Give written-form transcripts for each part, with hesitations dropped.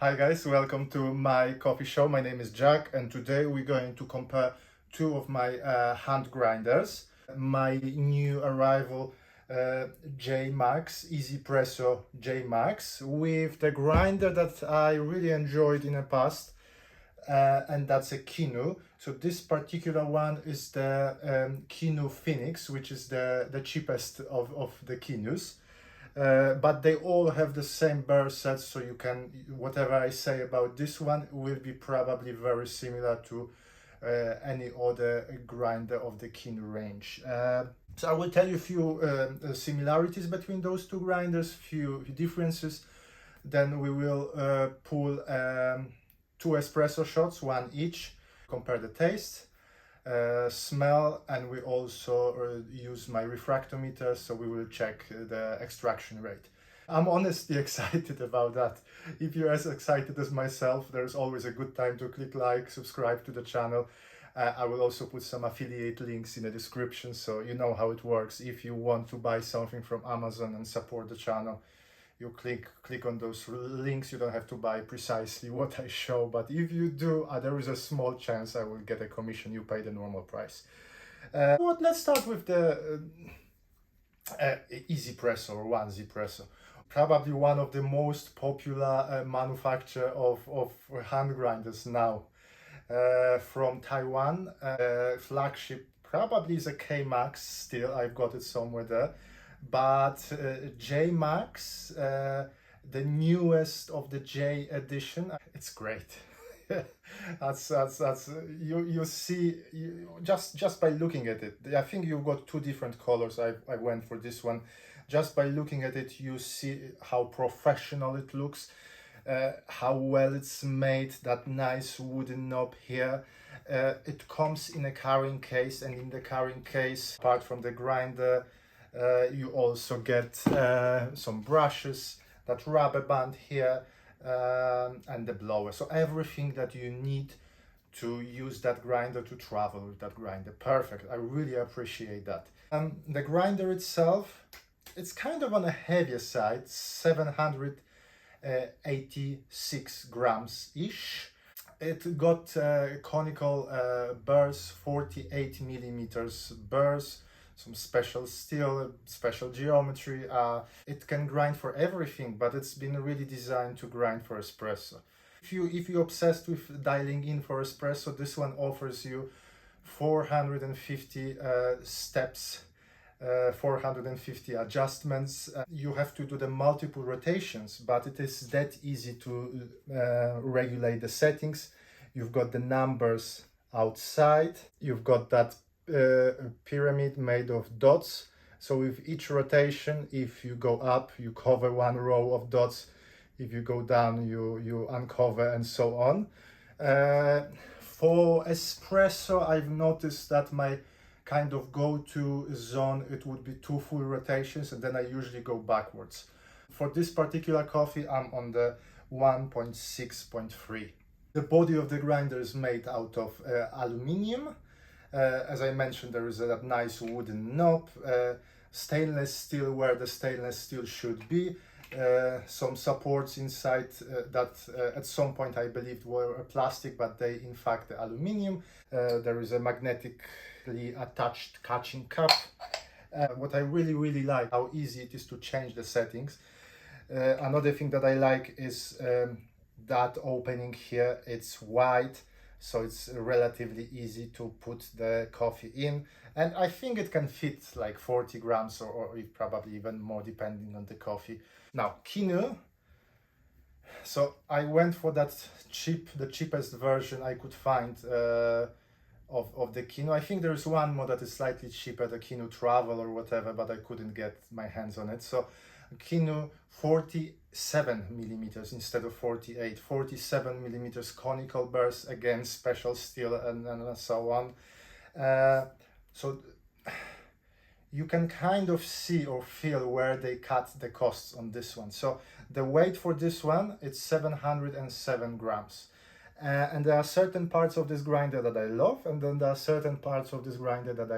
Hi guys, welcome to my coffee show. My name is Jack and today we're going to compare two of my hand grinders. My new arrival J Max, 1Zpresso J Max, with the grinder that I really enjoyed in the past, and that's a Kinu. So this particular one is the Kinu Phoenix, which is the cheapest of the Kinus. But they all have the same burr sets, so you can, whatever I say about this one will be probably very similar to any other grinder of the Kinu range. So I will tell you a few similarities between those two grinders, few differences. Then we will pull 2 espresso shots, one each, compare the taste, smell, and we also use my refractometer, so we will check the extraction rate. I'm honestly excited about that. If you're as excited as myself, there's always a good time to click like, subscribe to the channel. I will also put some affiliate links in the description, so you know how it works. If you want to buy something from Amazon and support the channel, you click on those links. You don't have to buy precisely what I show, but if you do, there is a small chance I will get a commission. You pay the normal price. Let's start with the 1Zpresso or 1Zpresso. Probably one of the most popular manufacturer of hand grinders now. From Taiwan, flagship probably is a K Max still. I've got it somewhere there. But J Max, the newest of the J edition, it's great. that's you see just by looking at it. I think you've got two different colors. I went for this one. Just by looking at it, you see how professional it looks, how well it's made. That nice wooden knob here. It comes in a carrying case, and in the carrying case, apart from the grinder, you also get some brushes, that rubber band here, and the blower. So everything that you need to use that grinder, to travel with that grinder. Perfect. I really appreciate that. The grinder itself, it's kind of on a heavier side, 786 grams ish. It got conical burrs, 48 millimeters burrs, some special steel, special geometry. It can grind for everything, but it's been really designed to grind for espresso. If you're obsessed with dialing in for espresso, this one offers you 450 steps, 450 adjustments. You have to do the multiple rotations, but it is that easy to regulate the settings. You've got the numbers outside. You've got that pyramid made of dots, so with each rotation, if you go up, you cover one row of dots. If you go down, you uncover, and so on. For espresso, I've noticed that my kind of go-to zone, it would be 2 full rotations, and then I usually go backwards. For this particular coffee, I'm on the 1.6.3. The body of the grinder is made out of aluminium. As I mentioned, there is that nice wooden knob, stainless steel where the stainless steel should be, some supports inside that at some point I believed were plastic, but they in fact are aluminium. There is a magnetically attached catching cup. What I really like, how easy it is to change the settings. Another thing that I like is that opening here. It's wide, so it's relatively easy to put the coffee in, and I think it can fit like 40 grams or probably even more depending on the coffee. Now Kinu, so I went for that the cheapest version I could find of the Kinu. I think there's one more that is slightly cheaper, the Kinu Travel or whatever, but I couldn't get my hands on it. So Kinu 47 millimeters instead of 48, 47 millimeters conical burrs, again special steel and so on. So you can kind of see or feel where they cut the costs on this one. So the weight for this one, it's 707 grams. And there are certain parts of this grinder that I love, and then there are certain parts of this grinder that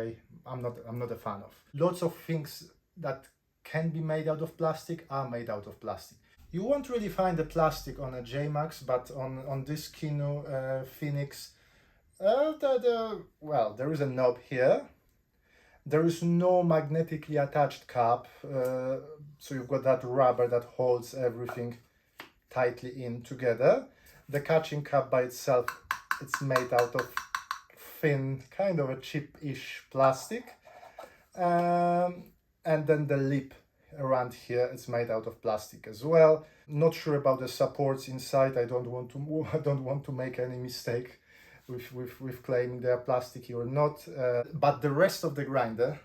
I'm not a fan of. Lots of things that can be made out of plastic are made out of plastic. You won't really find the plastic on a J-Max, but on this Kinu Phoenix, well, there is a knob here. There is no magnetically attached cap, so you've got that rubber that holds everything tightly in together. The catching cap by itself, it's made out of thin, kind of a cheap-ish plastic. And then the lip around here is made out of plastic as well. Not sure about the supports inside. I don't want to make any mistake with claiming they are plasticky or not. But the rest of the grinder,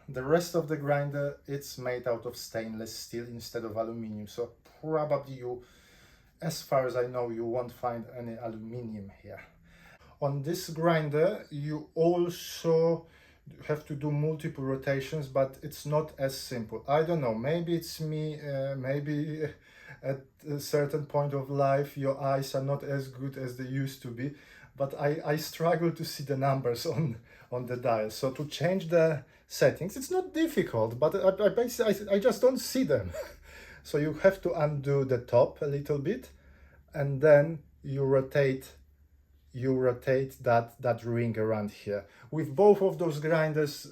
it's made out of stainless steel instead of aluminium. So probably you, as far as I know, you won't find any aluminium here. On this grinder, you also have to do multiple rotations, but it's not as simple. I don't know, maybe it's me, maybe at a certain point of life your eyes are not as good as they used to be, but I struggle to see the numbers on the dial. So to change the settings, it's not difficult, but I just don't see them. So you have to undo the top a little bit, and then you rotate that ring around here. With both of those grinders,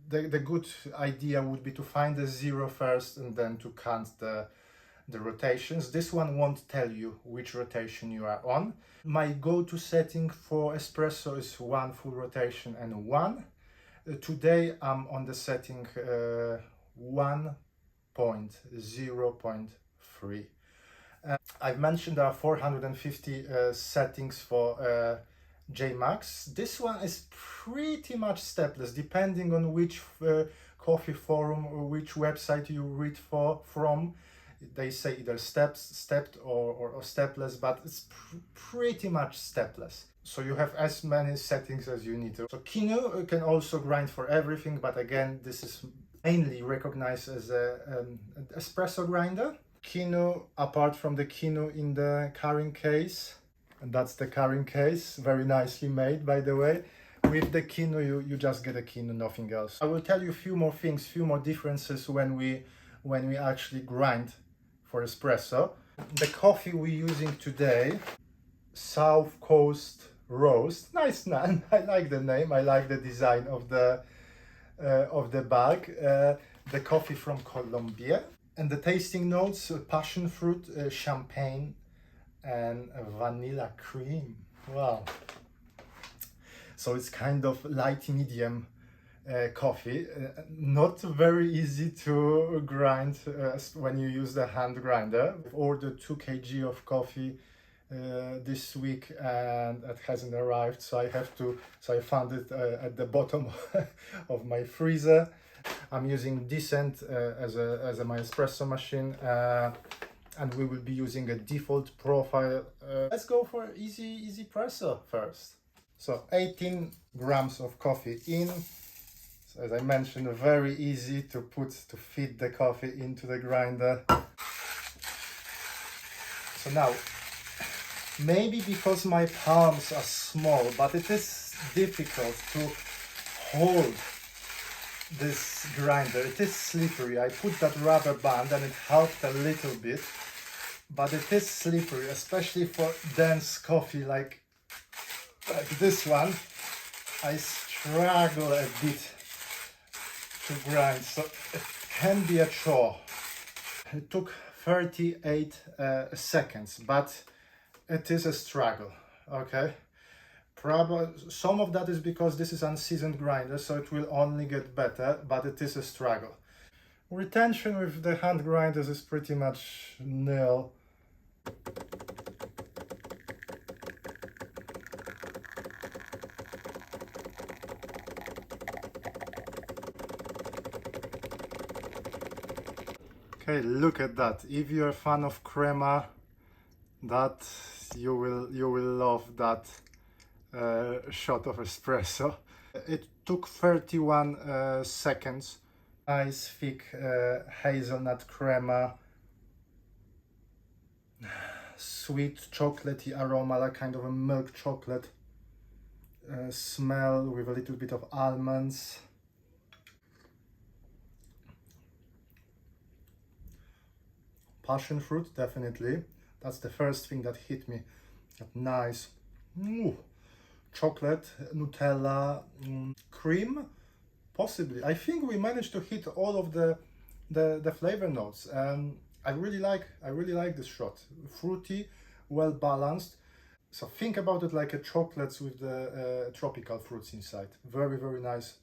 the good idea would be to find the zero first and then to count the rotations. This one won't tell you which rotation you are on. My go-to setting for espresso is 1 full rotation and 1. Today I'm on the setting 1.0.3. I've mentioned there are 450 settings for J-Max. This one is pretty much stepless, depending on which coffee forum or which website you read from. They say either stepped or stepless, but it's pretty much stepless. So you have as many settings as you need. So Kinu can also grind for everything, but again, this is mainly recognized as an espresso grinder. Kinu, apart from the Kinu in the carrying case, and that's the carrying case, very nicely made, by the way. With the Kinu, you just get a Kinu, nothing else. I will tell you a few more things, few more differences when we actually grind for espresso. The coffee we're using today, South Coast Roast, nice name. I like the name. I like the design of the bag. The coffee from Colombia. And the tasting notes, passion fruit, champagne, and vanilla cream. Wow. So it's kind of light medium coffee. Not very easy to grind when you use the hand grinder. I've ordered 2 kg of coffee this week and it hasn't arrived. So I found it at the bottom of my freezer. I'm using Decent as my espresso machine, and we will be using a default profile. Let's go for 1Zpresso first. So 18 grams of coffee in. So as I mentioned, very easy to feed the coffee into the grinder. So now, maybe because my palms are small, but it is difficult to hold this grinder. It is slippery. I put that rubber band and it helped a little bit, but it is slippery, especially for dense coffee like this one. I struggle a bit to grind, so it can be a chore. It took 38 seconds, but it is a struggle, okay? Probably some of that is because this is unseasoned grinder, so it will only get better, but it is a struggle. Retention with the hand grinders is pretty much nil. Okay, look at that. If you're a fan of crema, that you will love that shot of espresso. It took 31 seconds. Nice thick hazelnut crema, sweet chocolatey aroma, like kind of a milk chocolate smell with a little bit of almonds. Passion fruit, definitely. That's the first thing that hit me. That nice chocolate, Nutella, cream, possibly. I think we managed to hit all of the flavor notes. I really like this shot. Fruity, well balanced. So think about it like a chocolates with the tropical fruits inside. Very, very nice,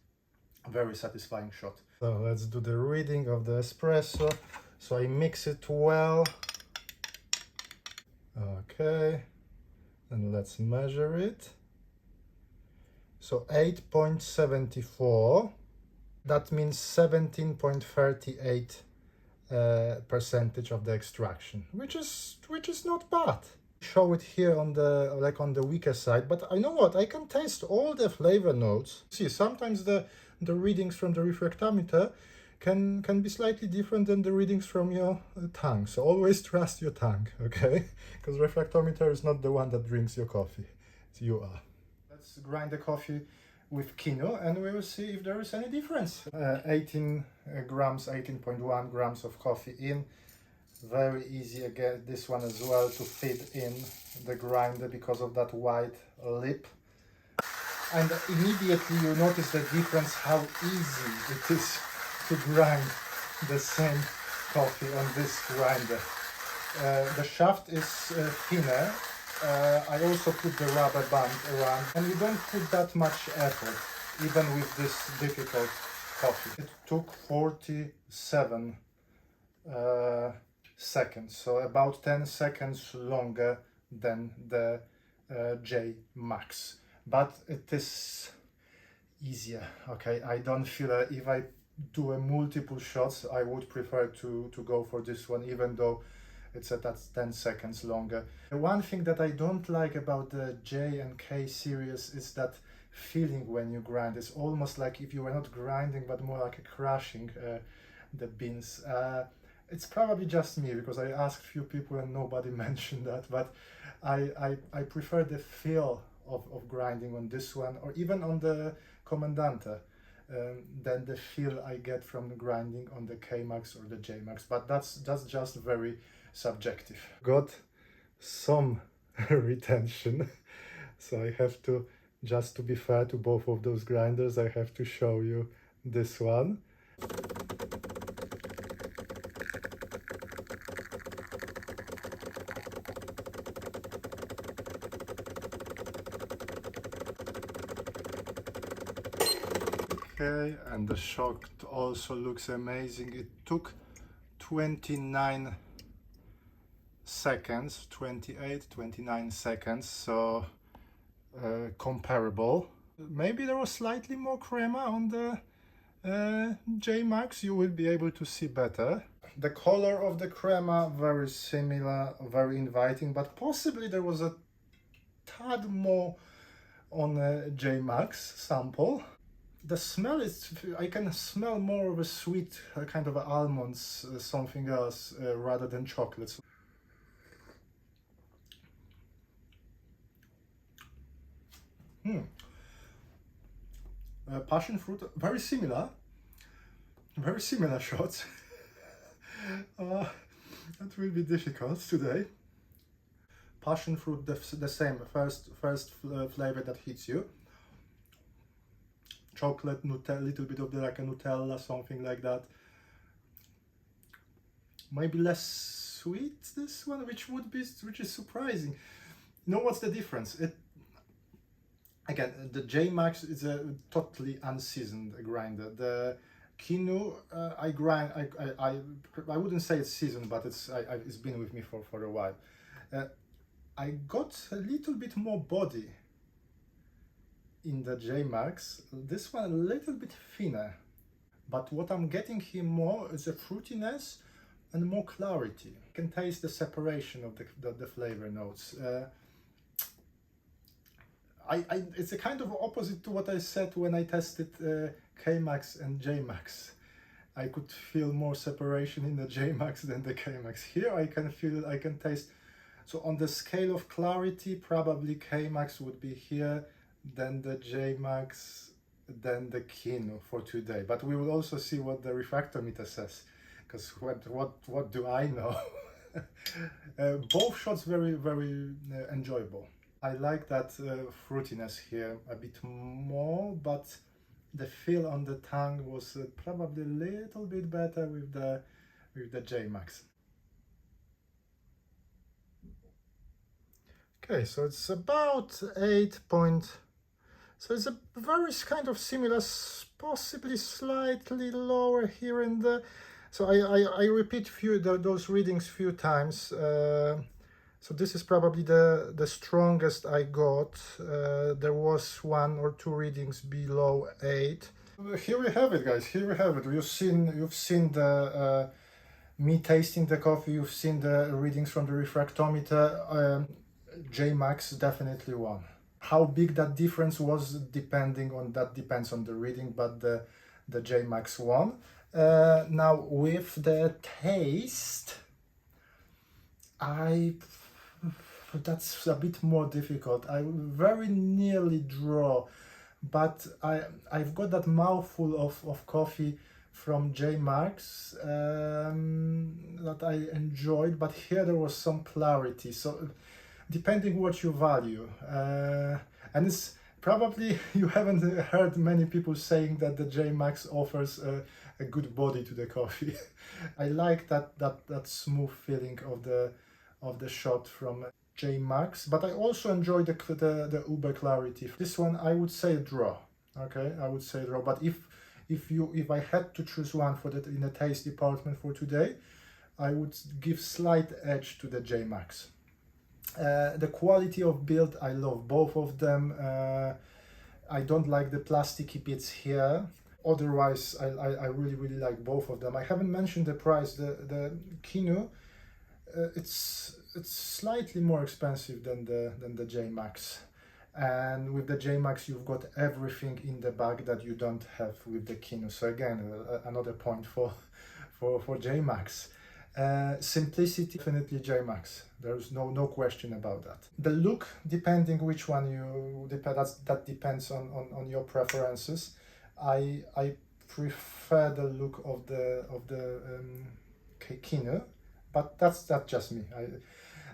very satisfying shot. So let's do the reading of the espresso. So I mix it well. Okay, and let's measure it. So 8.74, that means 17.38 percentage of the extraction, which is not bad. Show it here on the weaker side, but I know what, I can taste all the flavor notes. See, sometimes the readings from the refractometer can be slightly different than the readings from your tongue. So always trust your tongue, okay? Because refractometer is not the one that drinks your coffee. It's you are. Let's grind the coffee with Kinu and we will see if there is any difference. 18 grams, 18.1 grams of coffee in. Very easy again, this one as well, to fit in the grinder because of that wide lip. And immediately you notice the difference, how easy it is to grind the same coffee on this grinder. The shaft is thinner. I also put the rubber band around, and you don't put that much effort, even with this difficult coffee. It took 47 seconds, so about 10 seconds longer than the J Max, but it is easier. Okay, I don't feel if I do a multiple shots, I would prefer to go for this one, even though that's 10 seconds longer. The one thing that I don't like about the J and K series is that feeling when you grind. It's almost like if you were not grinding but more like a crushing the beans. It's probably just me, because I asked a few people and nobody mentioned that, but I prefer the feel of grinding on this one, or even on the Comandante, than the feel I get from the grinding on the K-Max or the J-Max, but that's just very subjective. Got some retention, so I have to, just to be fair to both of those grinders, I have to show you this one. Okay, and the shock also looks amazing. It took 29 seconds, 28, 29 seconds, so comparable. Maybe there was slightly more crema on the J Max, you will be able to see better. The color of the crema, very similar, very inviting, but possibly there was a tad more on a J Max sample. The smell is, I can smell more of a sweet kind of almonds, something else, rather than chocolates. Passion fruit, very similar shots. That will be difficult today. Passion fruit, the same, first flavor that hits you. Chocolate, Nutella, little bit of like a Nutella, something like that. Maybe less sweet, this one, which is surprising. You know what's the difference? Again, the J Max is a totally unseasoned grinder. The Kinu, I wouldn't say it's seasoned, but it's been with me for a while. I got a little bit more body in the J Max. This one a little bit thinner, but what I'm getting here more is a fruitiness and more clarity. You can taste the separation of the flavor notes. It's a kind of opposite to what I said when I tested K-Max and J-Max. I could feel more separation in the J-Max than the K-Max. Here I can taste. So on the scale of clarity, probably K-Max would be here, then the J-Max, then the Kinu for today. But we will also see what the refractometer says, because what do I know? Both shots very enjoyable. I like that fruitiness here a bit more, but the feel on the tongue was probably a little bit better with the J Max. Okay, so it's about 8 point. So it's a very kind of similar, possibly slightly lower here and there. So I repeat those readings few times. So this is probably the strongest I got. There was 1 or 2 readings below 8. Here we have it, guys. Here we have it. You've seen the me tasting the coffee. You've seen the readings from the refractometer. J Max definitely won. How big that difference was depends on the reading, but the J Max won. Now with the taste, that's a bit more difficult. I very nearly draw, but I've got that mouthful of coffee from J Max that I enjoyed, but here there was some clarity. So depending what you value, and it's probably you haven't heard many people saying that the J Max offers a good body to the coffee. I like that smooth feeling of the shot from J Max, but I also enjoy the uber clarity. This one I would say a draw. Okay, I would say a draw. But if I had to choose one for in the taste department for today, I would give slight edge to the J Max. The quality of build, I love both of them. I don't like the plasticky bits here. Otherwise, I really like both of them. I haven't mentioned the price. The Kinu, it's slightly more expensive than the J Max. And with the J Max, you've got everything in the bag that you don't have with the Kinu. So again, another point for J Max. Simplicity, definitely J Max. There's no question about that. The look, depending which one that depends on your preferences. I prefer the look of the Kinu, but that's just me.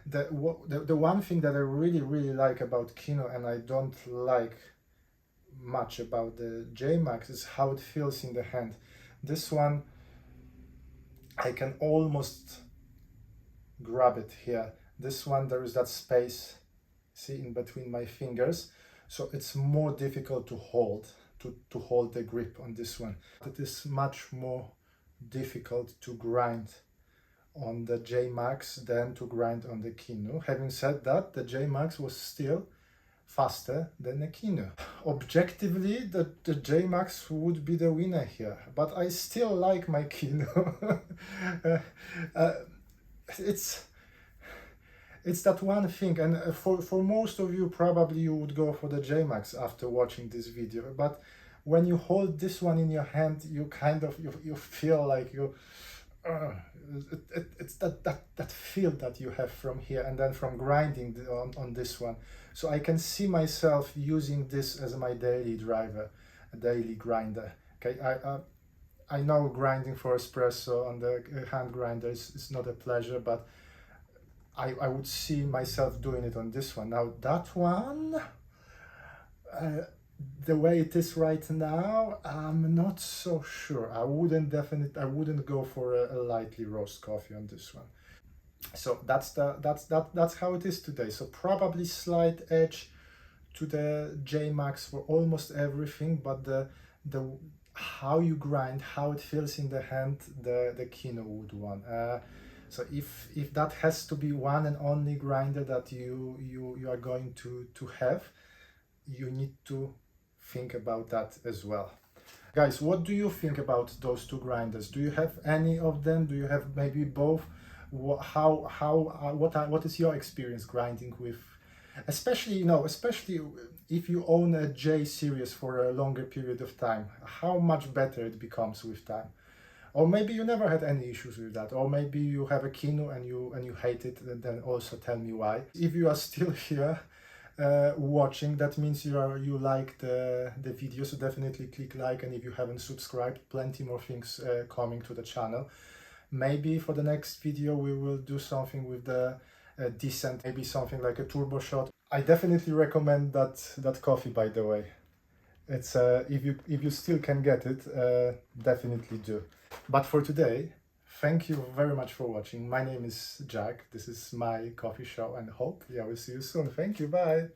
The one thing that I really like about Kinu, and I don't like much about the J Max, is how it feels in the hand. This one, I can almost grab it here. This one, there is that space, see, in between my fingers, so it's more difficult to hold the grip on this one. It is much more difficult to grind on the J Max than to grind on the Kinu. Having said that, the J Max was still faster than the Kinu. Objectively, the J Max would be the winner here, but I still like my Kinu. It's that one thing, and for most of you, probably you would go for the J Max after watching this video, but when you hold this one in your hand, you kind of you feel like you it's that feel that you have from here and then from grinding on this one. So I can see myself using this as my daily driver, a daily grinder. Okay, I know grinding for espresso on the hand grinder is not a pleasure, but I would see myself doing it on this one. Now that one, the way it is right now, I'm not so sure. I wouldn't go for a lightly roast coffee on this one. So that's how it is today. So probably slight edge to the J Max for almost everything, but the how you grind, how it feels in the hand, the Kinu would win. So if that has to be one and only grinder that you are going to have, you need to think about that as well. Guys, what do you think about those two grinders? Do you have any of them? Do you have maybe both? What is your experience grinding with, especially if you own a J series for a longer period of time? How much better it becomes with time? Or maybe you never had any issues with that, or maybe you have a Kinu and you hate it, and then also tell me why. If you are still here watching, that means you like the video, so definitely click like, and if you haven't subscribed, plenty more things coming to the channel. Maybe for the next video we will do something with the decent, maybe something like a turbo shot. I definitely recommend that coffee, by the way. It's if you still can get it, definitely do. But for today, thank you very much for watching. My name is Jack. This is my coffee show, and hope, yeah, we'll see you soon. Thank you. Bye.